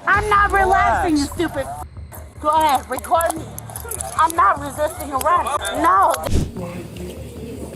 I'm not relaxing, you stupid. Go ahead, record me. I'm not resisting arrest. No.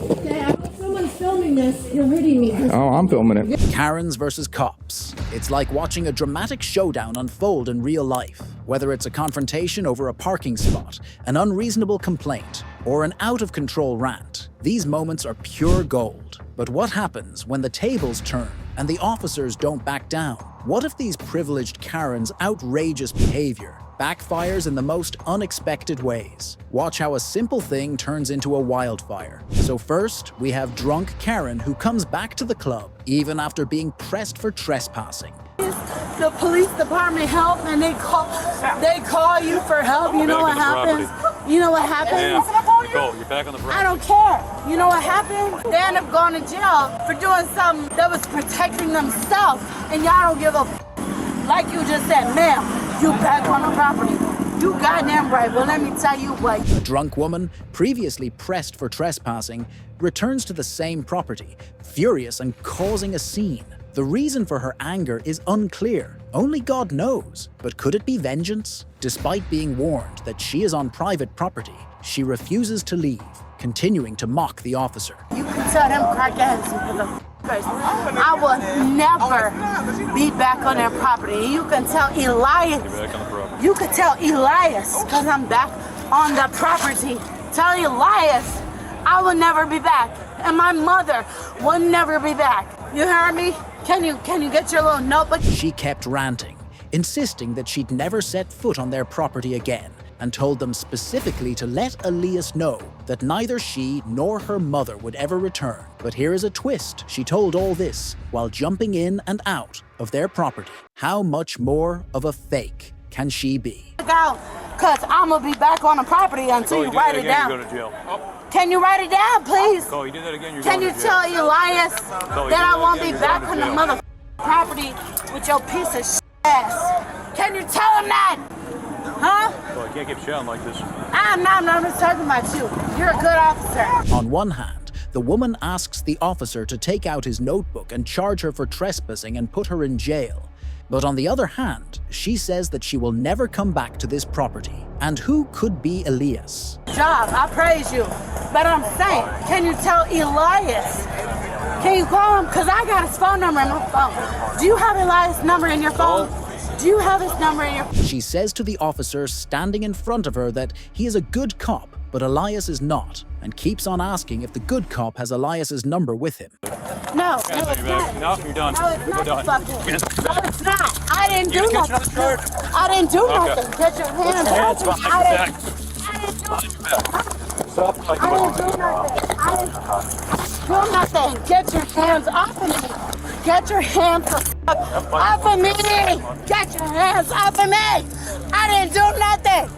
Okay, I want someone filming this. You're hurting me. Oh, I'm filming it. Karens versus cops. It's like watching a dramatic showdown unfold in real life. Whether it's a confrontation over a parking spot, an unreasonable complaint, or an out-of-control rant, these moments are pure gold. But what happens when the tables turn and the officers don't back down? What if these privileged Karens' outrageous behavior backfires in the most unexpected ways? Watch how a simple thing turns into a wildfire. So first, we have drunk Karen who comes back to the club even after being pressed for trespassing. The police department help and they call you for help. You know what happens? You know what happens? Go, you're back on the property. I don't care. You know what happened? They end up going to jail for doing something that was protecting themselves. And y'all don't give a like you just said, ma'am, you back on the property. You goddamn right. Well, let me tell you what. A drunk woman, previously pressed for trespassing, returns to the same property, furious and causing a scene. The reason for her anger is unclear. Only God knows. But could it be vengeance? Despite being warned that she is on private property, she refuses to leave, continuing to mock the officer. You can tell them crackheads, motherfuckers. I will never be back on their property. You can tell Elias. You're back on the property. You can tell Elias, because I'm back on the property. Tell Elias I will never be back. And my mother will never be back. You heard me? Can you get your little notebook? She kept ranting, insisting that she'd never set foot on their property again, and told them specifically to let Elias know that neither she nor her mother would ever return. But here is a twist. She told all this while jumping in and out of their property. How much more of a fake can she be? Out, because I'm going to be back on the property until you write it down. You go to jail. Can you write it down, please? Go, you do that again, you're Can going you to jail. tell Elias that I won't be you're back going on to the jail. mother property with your piece of ass? Can you tell him that? Huh? Go, I can't keep shouting like this. I'm not talking about you. You're a good officer. On one hand, the woman asks the officer to take out his notebook and charge her for trespassing and put her in jail. But on the other hand, she says that she will never come back to this property. And who could be Elias? Job, I praise you. But I'm saying, can you tell Elias? Can you call him? Because I got his phone number in my phone. Do you have Elias' number in your phone? Do you have his number in your... She says to the officer standing in front of her that he is a good cop, but Elias is not, and keeps on asking if the good cop has Elias's number with him. No, it's not. No, you're done. No, it's We're not. done. No, it's not. I didn't do You catch nothing. another charge? I didn't do Okay. nothing. Get your hands Hands off me. behind your back. I didn't do nothing. Stop like I didn't do nothing. I didn't do nothing. Get your hands off of me. Get your hands off of me. Get your hands off of me. I didn't do nothing.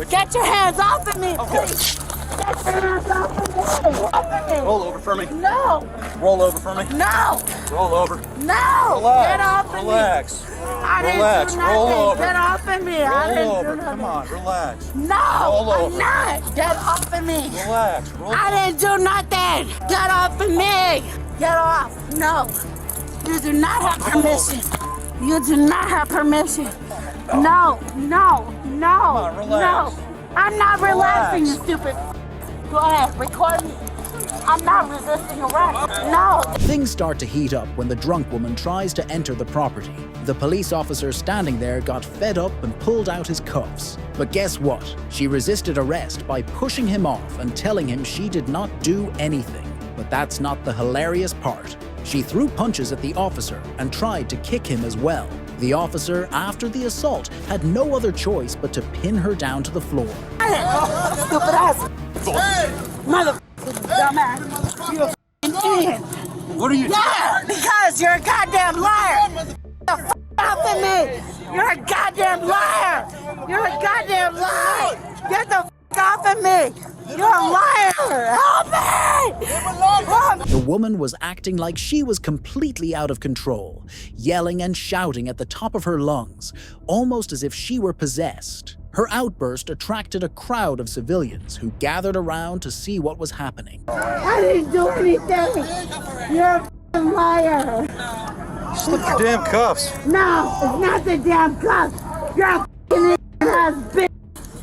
Get your hands off of me, please. Get your hands off of me. Off of me. Roll over for me. No. Roll over for me. No. Roll over. No. Relax. Get off of Relax. me. I didn't Relax. do nothing. Roll over. Get off of me. I Roll didn't over. do nothing. Come on. Relax. No. Roll I'm over. not. Get off of me. Relax. Roll. I didn't do nothing. Get off of me. Get off. No. You do not have permission. You do not have permission. No. No. No. on, relax. No. I'm not relaxing, you stupid. Go ahead. Record me. I'm not resisting arrest. No. Things start to heat up when the drunk woman tries to enter the property. The police officer standing there got fed up and pulled out his cuffs. But guess what? She resisted arrest by pushing him off and telling him she did not do anything. But that's not the hilarious part. She threw punches at the officer and tried to kick him as well. The officer, after the assault, had no other choice but to pin her down to the floor. Stupid ass. Mother dumbass. You a f***ing idiot. What are you doing? Yeah, because you're a goddamn liar. Get the f*** off of me. You're a goddamn liar. You're a goddamn liar. Get the f*** off of me. You're a liar. Help me. Help. The woman was acting like she was completely out of control, yelling and shouting at the top of her lungs, almost as if she were possessed. Her outburst attracted a crowd of civilians who gathered around to see what was happening. I didn't do anything. You're a f***ing liar. Slip your damn cuffs. No, it's not the damn cuffs. You're a f***ing ass bitch.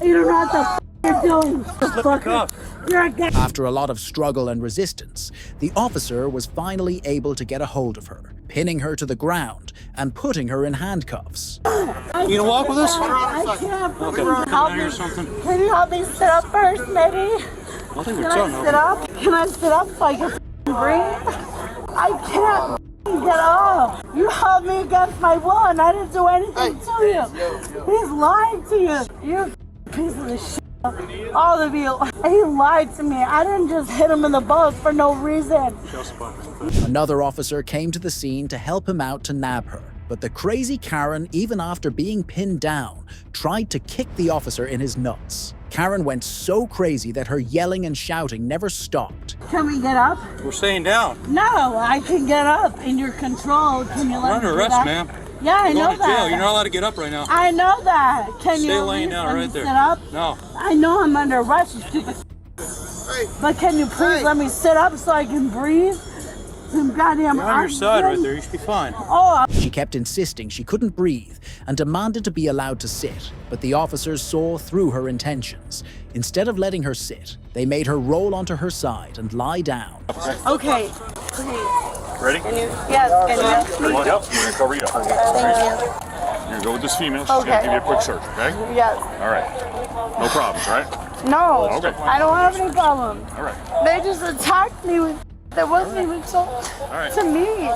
You don't know what the f*** you're doing. Cuff. You're a gay. After a lot of struggle and resistance, the officer was finally able to get a hold of her, pinning her to the ground and putting her in handcuffs. You gonna walk with us? I can't. Okay. Please help me. Or something. Can you help me sit up first, maybe? I think Can I sit up? Can I sit up so I can breathe? I can't get up. You held me against my will and I didn't do anything to you. He's lying to you. You're a piece of the shit. All of you. He lied to me. I didn't just hit him in the balls for no reason. Another officer came to the scene to help him out to nab her. But the crazy Karen, even after being pinned down, tried to kick the officer in his nuts. Karen went so crazy that her yelling and shouting never stopped. Can we get up? We're staying down. No, I can get up. In your control. Can you We're let under me do arrest, that? ma'am. Yeah, I You're know going to jail. that. You're not allowed to get up right now. I know that. Can Stay you laying at down least let right me there. sit up? No. I know I'm under arrest, you stupid. But can you please let me sit up so I can breathe? Some goddamn You're on your side right oxygen. there. You should be fine. Oh, She kept insisting she couldn't breathe and demanded to be allowed to sit, but the officers saw through her intentions. Instead of letting her sit, they made her roll onto her side and lie down. okay. Ready? Yes, can you? Yep, we're gonna cover you up. Thank You're gonna go with this female. She's Okay. gonna give you a quick search, okay? you. Yes. All right. No problems, right? No. Okay. I don't have any problems. All right. They just attacked me with. That wasn't even so right. to me.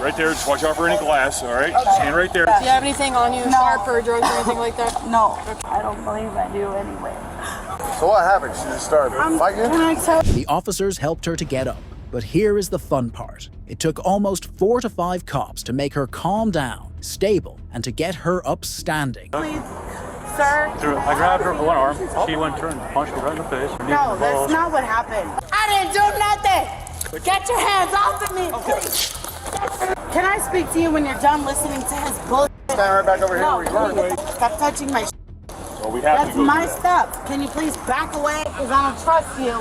Right there. Just watch out for any glass. All right. Stand right there. Do you have anything on you, sharp or drugs or anything like that? No, I don't believe I do anyway. So what happened? She just started fighting? Can I tell The officers helped her to get up, but here is the fun part. It took almost 4 to 5 cops to make her calm down, stable, and to get her up standing. please, sir? I grabbed her with one arm. She went through and punched me right in the face. No, that's not what happened. I didn't do nothing. Get your hands off of me, please. Can I speak to you when you're done listening to his bullshit? Stand right back over here No, where you are. stop touching my. Well, we have That's to go. my stuff. Can you please back away? Because I don't trust you.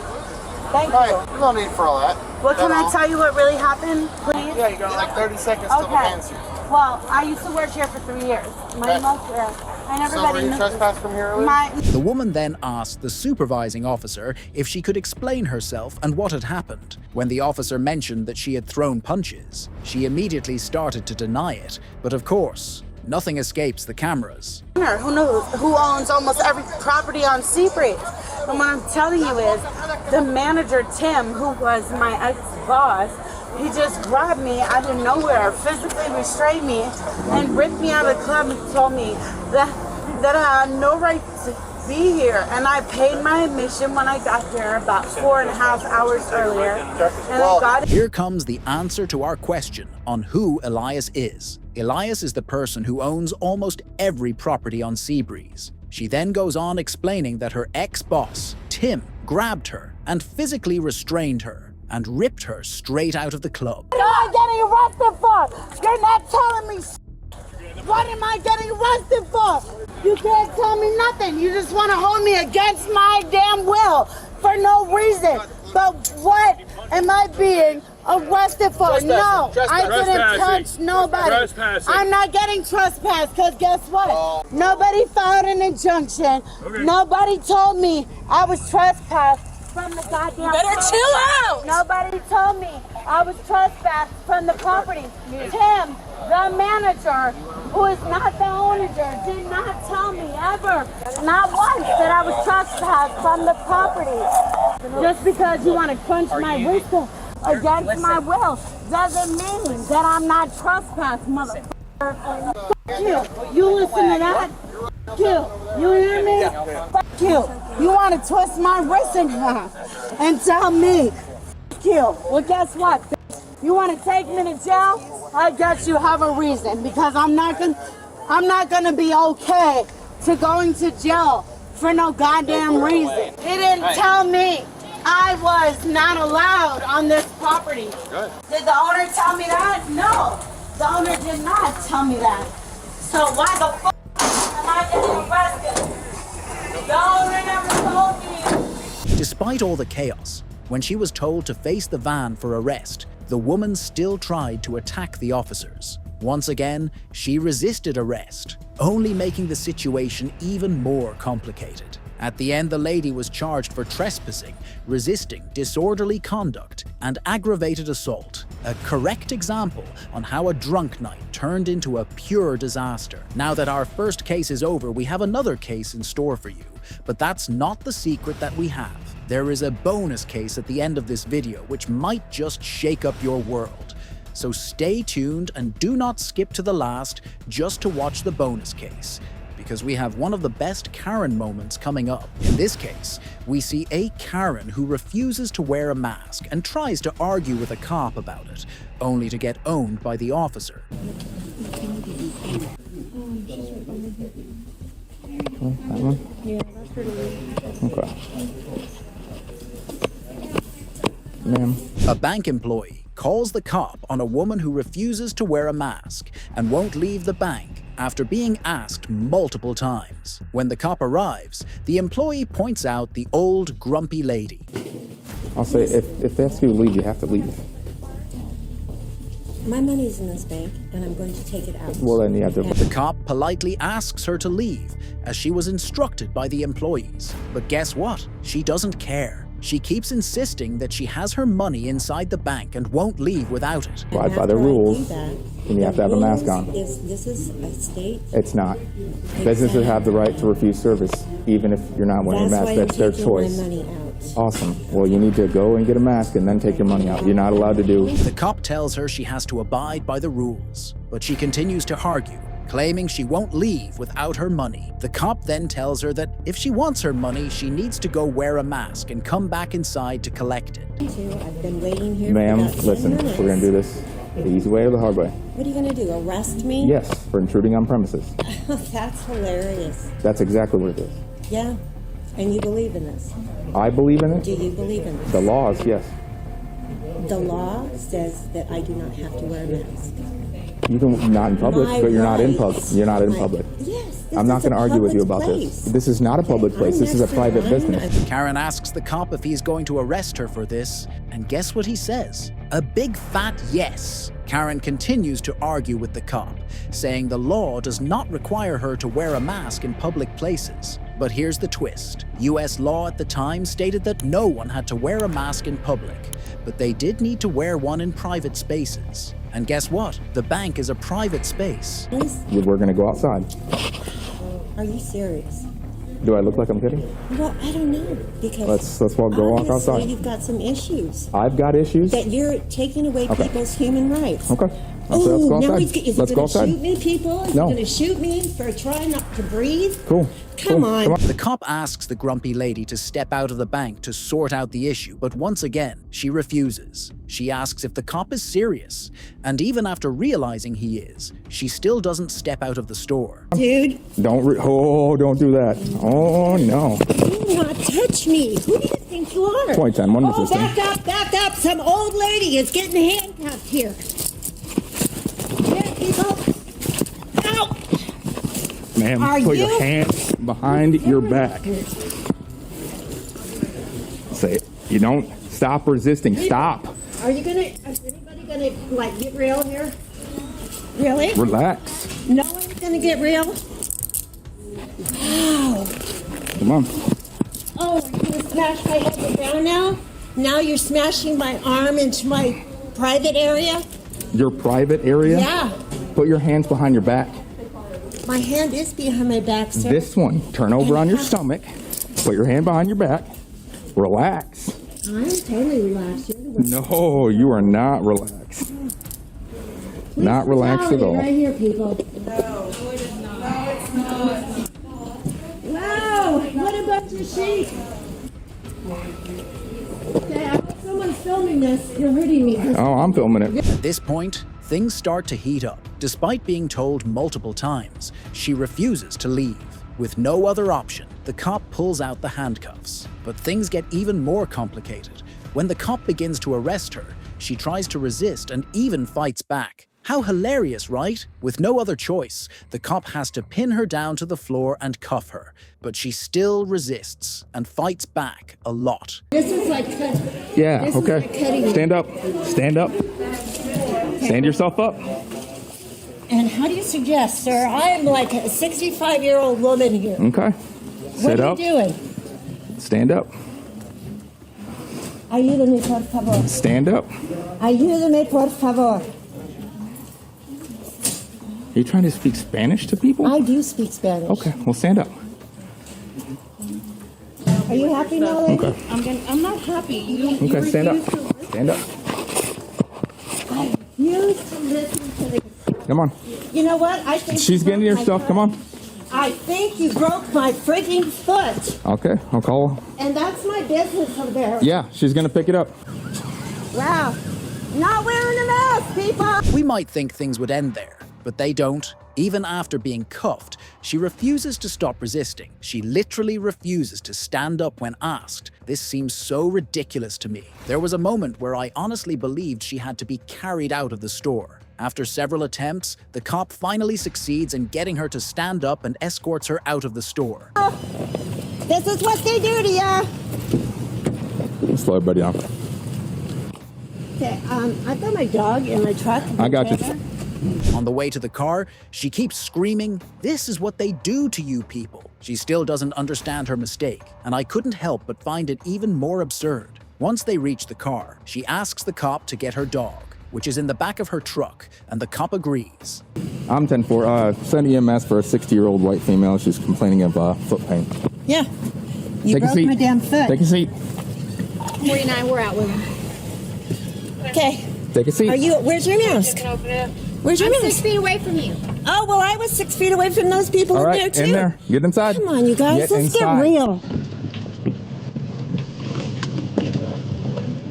Thank Hey, you. there's no need for all that. Well, can I tell you what really happened, please? Yeah, you got like 30 seconds till the Okay. fence here. Well, I used to work here for 3 years. My Okay. mother, and So were everybody you knew. trespassed from here earlier? My The woman then asked the supervising officer if she could explain herself and what had happened. When the officer mentioned that she had thrown punches, she immediately started to deny it. But of course, nothing escapes the cameras. owner who owns almost every property on Seabreeze. And what I'm telling you is, the manager Tim, who was my ex-boss, he just grabbed me out of nowhere, physically restrained me, and ripped me out of the club and told me that I had no right to be here. And I paid my admission when I got here about 4.5 hours earlier. And I got Here comes the answer to our question on who Elias is. Elias is the person who owns almost every property on Seabreeze. She then goes on explaining that her ex-boss, Tim, grabbed her and physically restrained her and ripped her straight out of the club. What am I getting arrested for? You're not telling me shit. What am I getting arrested for? You can't tell me nothing. You just want to hold me against my damn will for no reason. But what am I being arrested for? No, I didn't touch nobody. Trespassing. I'm not getting trespassed because guess what? Nobody filed an injunction. Nobody told me I was trespassed from the goddamn Better property. chill out. Nobody told me I was trespassed from the property. Tim, the manager, who is not the owner, did not tell me ever, not once, that I was trespassed from the property. Just because you want to crunch my wrist against my will doesn't mean that I'm not trespassed, motherfucker. Fuck you. You listen to that? Fuck you. You hear me? Fuck you. You want to twist my wrist in half and tell me, fuck you. Well, guess what? You want to take me to jail? I guess you have a reason, because I'm not gonna be okay to going to jail for no goddamn reason. He didn't tell me I was not allowed on this property. Good. Did the owner tell me that? No, the owner did not tell me that. So why the fuck am I getting arrested? The owner never told me. Despite all the chaos, when she was told to face the van for arrest, the woman still tried to attack the officers. Once again, she resisted arrest, only making the situation even more complicated. At the end, the lady was charged for trespassing, resisting disorderly conduct, and aggravated assault. A correct example on how a drunk night turned into a pure disaster. Now that our first case is over, we have another case in store for you. But that's not the secret that we have. There is a bonus case at the end of this video which might just shake up your world. So stay tuned and do not skip to the last just to watch the bonus case, because we have one of the best Karen moments coming up. In this case, we see a Karen who refuses to wear a mask and tries to argue with a cop about it, only to get owned by the officer. That one? Yeah, that's pretty weird. Okay. Ma'am. A bank employee calls the cop on a woman who refuses to wear a mask and won't leave the bank after being asked multiple times. When the cop arrives, the employee points out the old grumpy lady. I'll say, if they ask you to leave, you have to leave. My money's in this bank, and I'm going to take it out. Well, then you have to. The cop politely asks her to leave, as she was instructed by the employees. But guess what? She doesn't care. She keeps insisting that she has her money inside the bank and won't leave without it. Abide by the rules, and you have to have a mask on. This is a state. It's not. Businesses have the right to refuse service, even if you're not wearing a mask. That's their choice. My money out. Awesome. Well, you need to go and get a mask and then take your money out. You're not allowed to do. The cop tells her she has to abide by the rules, but she continues to argue, claiming she won't leave without her money. The cop then tells her that if she wants her money, she needs to go wear a mask and come back inside to collect it. I've been waiting here. Ma'am, for about 10 listen, minutes. we're going to do this the easy way or the hard way. What are you going to do? Arrest me? Yes, for intruding on premises. That's hilarious. That's exactly what it is. Yeah. And you believe in this? I believe in Do it. you believe in this? The laws, yes. The law says that I do not have to wear a mask. You can not in public, My but you're not in public. rights. You're not in My- public. Yes. this I'm not is going to a argue with you public about place. this. This is not a public place. This is a next in private line. business. Karen asks the cop if he's going to arrest her for this, and guess what he says? A big fat yes. Karen continues to argue with the cop, saying the law does not require her to wear a mask in public places. But here's the twist. US law at the time stated that no one had to wear a mask in public, but they did need to wear one in private spaces. And guess what? The bank is a private space. We're going to go outside. Are you serious? Do I look like I'm kidding? Well, I don't know, because Let's walk obviously outside. you've got some issues I've got issues. that you're taking away Okay. people's human rights. Okay. Oh, Let's go now outside. is Let's he go going to outside. shoot me, people? Is No. he going to shoot me for trying not to breathe? Cool. Come Cool. on. The cop asks the grumpy lady to step out of the bank to sort out the issue, but once again, she refuses. She asks if the cop is serious, and even after realizing he is, she still doesn't step out of the store. Dude, Don't do that. Oh, no. do not touch me. Who do you think you are? 2010, one Oh, resisting. back up. Some old lady is getting handcuffed here. Yeah, people. Ow! Ma'am, Are put your you- hands behind your back. Say it. You don't stop resisting. Stop. Is anybody gonna, like, get real here? Really? Relax. No one's gonna get real? Wow. Come on. Oh, you're gonna smash my head to the ground now? Now you're smashing my arm into my private area? Your private area? Yeah. Put your hands behind your back. My hand is behind my back, sir. This one. Turn over on your stomach. Put your hand behind your back. Relax. I'm totally relaxed. You're the one. No, you are not relaxed. Not relaxed at all. Right here, people. No, it is not. No, it's not. Wow, what a bunch of sheep. Okay, I hope someone's filming this. You're hurting me. Oh, I'm filming it. At this point, things start to heat up. Despite being told multiple times, she refuses to leave. With no other option, the cop pulls out the handcuffs. But things get even more complicated. When the cop begins to arrest her, she tries to resist and even fights back. How hilarious, right? With no other choice, the cop has to pin her down to the floor and cuff her. But she still resists and fights back a lot. This is like Yeah, This is okay. like cutting. Stand up. Stand up. Stand yourself up. And how do you suggest, sir? I'm like a 65-year-old woman here. Okay. What Sit are up. you doing? Stand up. Ayúdame, por favor. Stand up. Ayúdame, por favor. Are you trying to speak Spanish to people? I do speak Spanish. Okay, well, stand up. Are you happy now, lady? Okay. I'm not happy. You Okay, stand up. refuse to Stand up. I refuse to listen to this. Come on. You know what? I think She's you getting broke your my stuff. foot. Come on. I think you broke my freaking foot. Okay, I'll call her. And that's my business over there. Yeah, she's gonna pick it up. Wow. Not wearing a mask, people. We might think things would end there, but they don't. Even after being cuffed, she refuses to stop resisting. She literally refuses to stand up when asked. This seems so ridiculous to me. There was a moment where I honestly believed she had to be carried out of the store. After several attempts, the cop finally succeeds in getting her to stand up and escorts her out of the store. This is what they do to you. Slow everybody down. Okay, I've got my dog in my truck. I got you. On the way to the car, she keeps screaming, "This is what they do to you people." She still doesn't understand her mistake, and I couldn't help but find it even more absurd. Once they reach the car, she asks the cop to get her dog, which is in the back of her truck, and the cop agrees. I'm 10-4. Send EMS for a 60-year-old white female. She's complaining of foot pain. Yeah. You Take a broke seat. my damn foot. Take a seat. 49, we're out with him. Okay. Take a seat. Where's your mask? Where's your I'm mask? 6 feet away from you. Oh, well, I was 6 feet away from those people All in right, there, too. in there. Get inside. Come on, you guys. Get Let's inside. get real.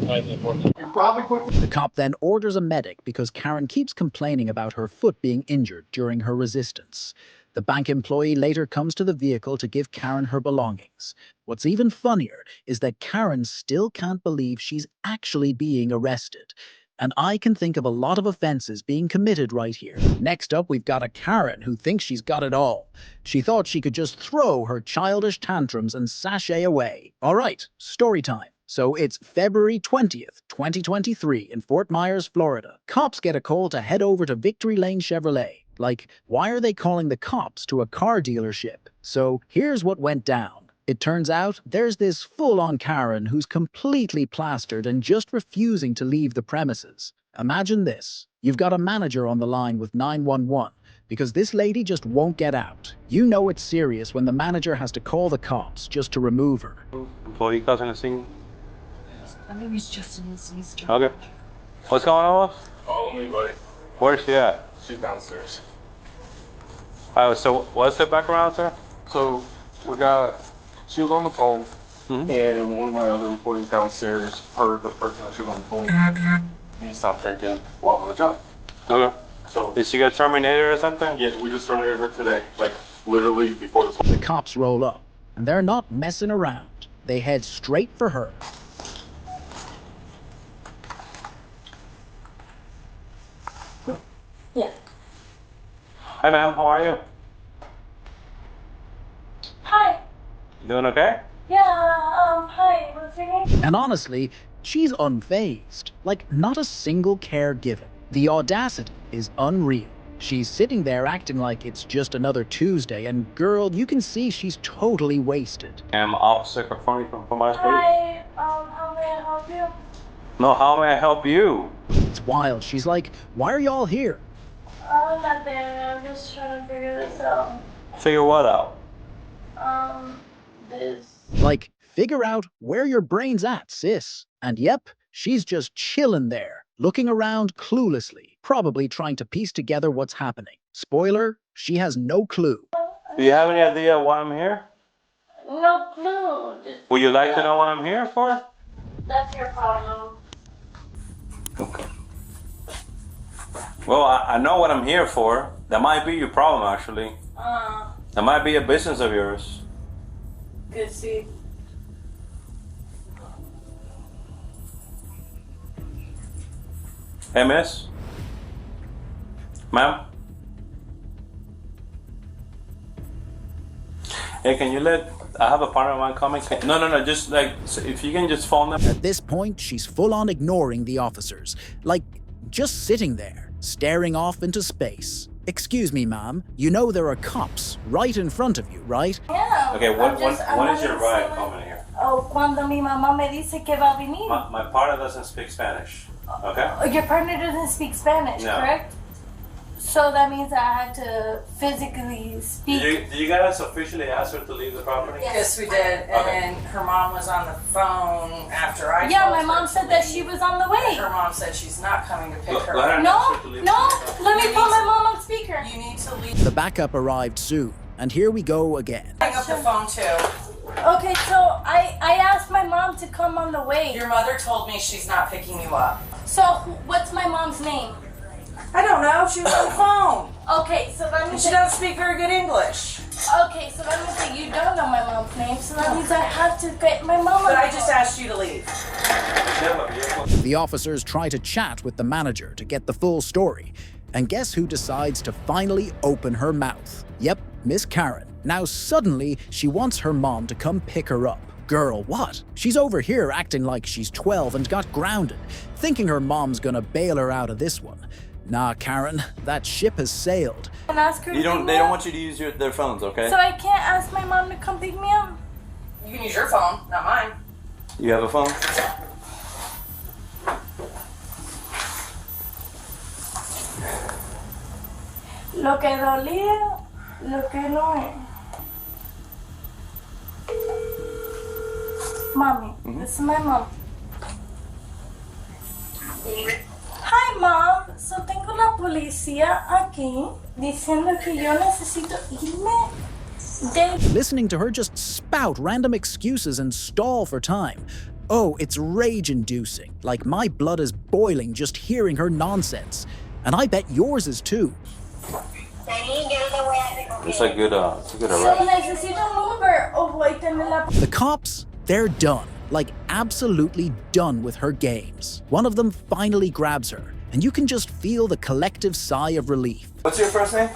The cop then orders a medic because Karen keeps complaining about her foot being injured during her resistance. The bank employee later comes to the vehicle to give Karen her belongings. What's even funnier is that Karen still can't believe she's actually being arrested. And I can think of a lot of offenses being committed right here. Next up, we've got a Karen who thinks she's got it all. She thought she could just throw her childish tantrums and sashay away. All right, story time. So it's February 20th, 2023 in Fort Myers, Florida. Cops get a call to head over to Victory Lane Chevrolet. Like, why are they calling the cops to a car dealership? So here's what went down. It turns out there's this full-on Karen who's completely plastered and just refusing to leave the premises. Imagine this. You've got a manager on the line with 911 because this lady just won't get out. You know it's serious when the manager has to call the cops just to remove her. Employee causing a scene. I think he's just in his Okay. What's going on? Follow me, buddy. Where's she at? She's downstairs. Alright, so what's the background, sir? So we got. She was on the phone, and one of my other employees downstairs heard the person that she was on the phone. He stopped drinking while on the job. Okay. So Did she get terminated or something? yeah, we just terminated her today, like literally before this. The cops roll up, and they're not messing around. They head straight for her. Yeah. Hi, ma'am. How are you? Hi. You doing okay? Yeah, hi. What's your name? And honestly, she's unfazed. Like, not a single care given. The audacity is unreal. She's sitting there acting like it's just another Tuesday, and girl, you can see she's totally wasted. I'm Officer Cafoni from Myers Police. Hi. How may I help you? No, how may I help you? It's wild. She's like, why are y'all here? Nothing. I'm just trying to figure this out. Figure what out? This. Like, figure out where your brain's at, sis. And yep, she's just chilling there, looking around cluelessly, probably trying to piece together what's happening. Spoiler, she has no clue. Do you have any idea why I'm here? No clue. Just, Would you like to know what I'm here for? that's your problem. Okay. Well, I know what I'm here for. That might be your problem, actually. That might be a business of yours. Good see. Hey, miss? Ma'am? Hey, can you I have a partner of mine coming. No, just like, if you can just phone them. At this point, she's full on ignoring the officers. Like, just sitting there. staring off into space. Excuse me, ma'am, you know there are cops right in front of you, right? Yeah. Okay, when is your ride ride coming here? Oh, cuando mi mamá me dice que va a venir. My partner doesn't speak Spanish. Okay? Your partner doesn't speak Spanish, No. correct? So that means I have to physically speak. Did you guys officially ask her to leave the property? Yes, we did. And then her mom was on the phone after I Yeah, told my her mom to said that leave. she was on the way. Her mom said she's not coming to pick her Let her up. know. No, let me put my mom on speaker. You need to leave. The backup arrived soon, and here we go again. Hang up the phone too. Okay, so I asked my mom to come on the way. Your mother told me she's not picking you up. So what's my mom's name? I don't know. She was on the phone. Okay, so that And means she doesn't speak very good English. okay, so that means that you don't know my mom's name. So that means I have to get my mom. But I just asked you to leave. The officers try to chat with the manager to get the full story. And guess who decides to finally open her mouth? Yep, Miss Karen. Now suddenly, she wants her mom to come pick her up. Girl, what? She's over here acting like she's 12 and got grounded, thinking her mom's gonna bail her out of this one. Nah, Karen, that ship has sailed. And ask her to They pick don't me up. want you to use their phones, okay? So I can't ask my mom to come pick me up. You can use your phone, not mine. You have a phone? Lo que dolía, lo que no es. Mommy, this is my mom. Hi, Mom. So tengo la policía aquí diciendo que yo necesito irme de... Listening to her just spout random excuses and stall for time. Oh, it's rage-inducing. Like my blood is boiling just hearing her nonsense. And I bet yours is too. It's a good So arrest. necesito un Uber o voy a tener la... The cops, they're done. Like absolutely done with her games. One of them finally grabs her, and you can just feel the collective sigh of relief. What's your first name?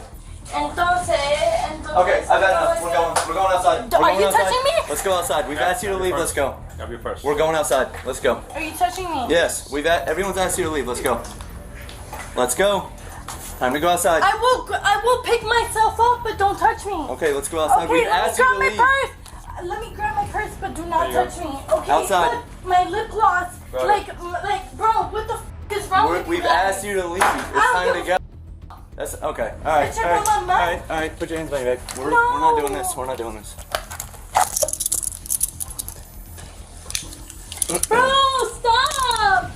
Entonces... Okay, I've had enough. We're going outside. Are you touching me? Let's go outside. We've asked you to leave. Let's go. Grab your purse. We're going outside. Let's go. Are you touching me? Yes, everyone's asked you to leave. Let's go. Let's go. Time to go outside. I will pick myself up, but don't touch me. Okay, let's go outside. Okay, We've let me asked you grab to my leave. purse. Let me grab my purse, but do not touch me. Okay, Outside. but my lip gloss, Bro. like, bro, what the is wrong with you We've guys? asked you to leave. It's time to go. That's okay. All right. Check All right. on my All mouth. right. All right. Put your hands behind your back. We're not doing this. We're not doing this. Bro, stop!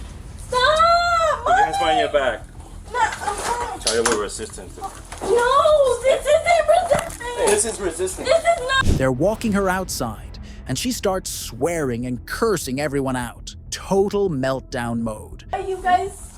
Stop! Put your hands behind your back. No, I'm fine. Tell you we're resistant. No, this isn't resistance. This is resistant. This is not. They're walking her outside, and she starts swearing and cursing everyone out. Total meltdown mode. You guys,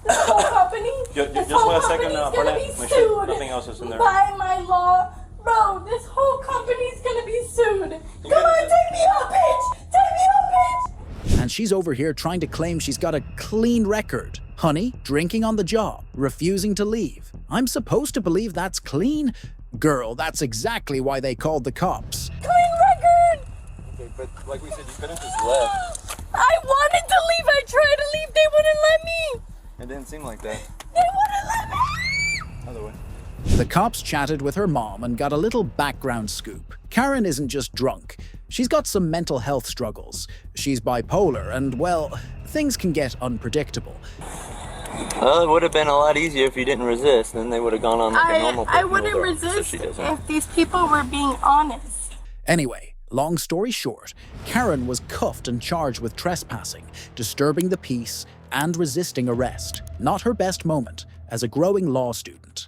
this whole company, Just this wait whole a second, company's gonna Bernadette. be Make sure sued nothing else is in there. by my law. Bro, this whole company's gonna be sued. Come on, take me out, bitch! Take me out, bitch! And she's over here trying to claim she's got a clean record. Honey, drinking on the job, refusing to leave. I'm supposed to believe that's clean? Girl, that's exactly why they called the cops. Clean record! Okay, but like we said, you could have just left. I wanted to leave. I tried to leave. They wouldn't let me. It didn't seem like that. They wouldn't let me. Other way. The cops chatted with her mom and got a little background scoop. Karen isn't just drunk. She's got some mental health struggles. She's bipolar and, well, things can get unpredictable. Well, it would have been a lot easier if you didn't resist. Then they would have gone on like a normal person. I wouldn't resist if these people were being honest. Anyway, long story short, Karen was cuffed and charged with trespassing, disturbing the peace, and resisting arrest. Not her best moment as a growing law student.